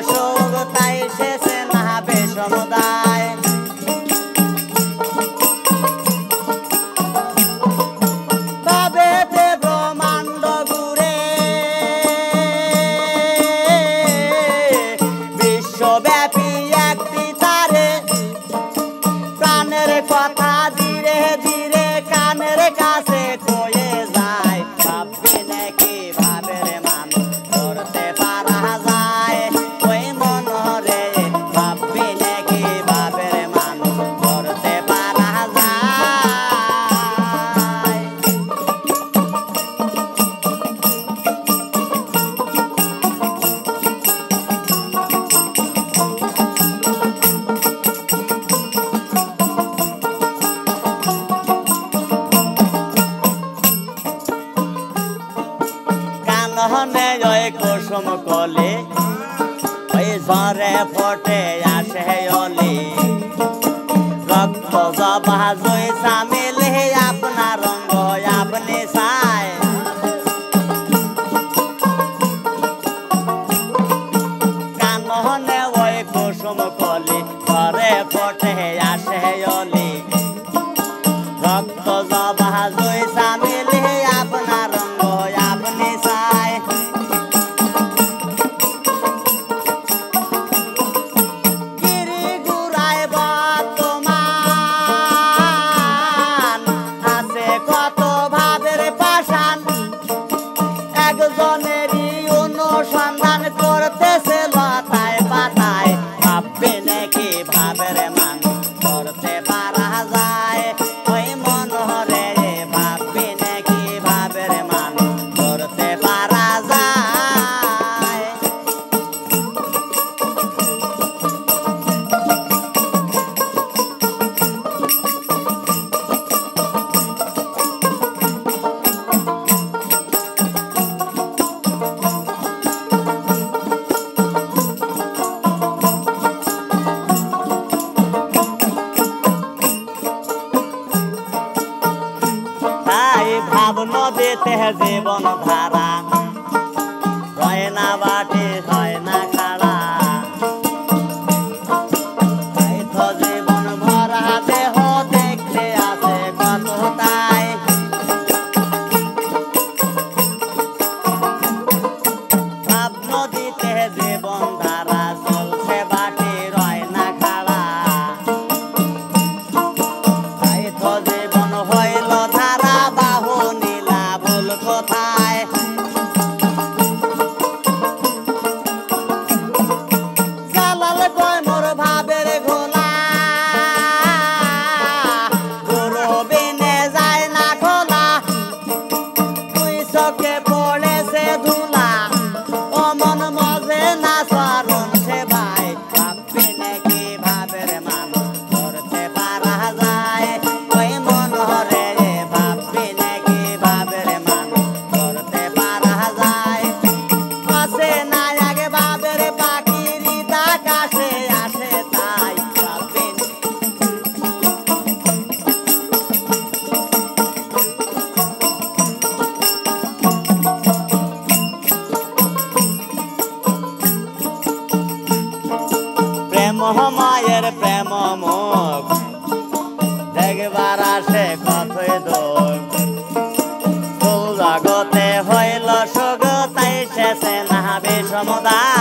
সুখ তাই শেষে না বেসমুদায় ভাবেতে ব্রহ্মাণ্ড ঘুরে বিশ্বব্যাপী একটি তারে প্রাণের কথা ধীরে ধীরে কানের কাছে কয়ে যায় ভাববি নাকি ভাবের মান করতে পারা যায় ওই মনরে ভাববি নাকি ভাবের মান করতে পারা যায় কাননে ওই কুসুম কলি ওই ঝরে ফোটে আসে অলি রক্ত জবা জয় সামিলে আপনার রঙ্গ আপনি চায় কাননে ওই কুসুম কলি ঝরে ফোটে আসে অলি রক্ত জবা জয় সামিলে আপনার রঙ্গ আপনি চায় গিরি গুড়ায় বর্তমান আছে কত ভাবের পাষাণ একজনেরই অনুসন্ধান করতেছে লতায় পাতায় ভাববে নাকি ভাবের মান করতে পারা যায় ওই মনরে ভাববে নাকি ভাবের মান করতে পারা যায় তাই ভাব নদীতে জীবন ধারা রয় না বাটি হয় না খাড়া তাই তো জীবন ভরা দেহ দেখতে আছে কত তাই ভাব নদীতে জীবন ধারা চলছে বাটি রয় না খাড়া তাই তো জীবন হইল ধারা বাহু নীলা ভুল কোথায় জালাল কয় মোর ভাবের ঘোলা গুরু বিনে যায় না খোলা তুই চোখে পড়েছে ধুলা অমন মজে না চরণ সে ভাই ভাববি নাকি ভাবের মান করতে পারা যায় ওই মনরে ভাববি নাকি ভাবের মান করতে পারা যায় আসে না আগে ভাবের পাখির আকাশে আসে তাই ভাববি প্রেম মায়ের প্রেম মুখ দেখবার আসে কতই দুঃখ ফুল জগতে হইল সুখ তাই শেষে না বিষমদায়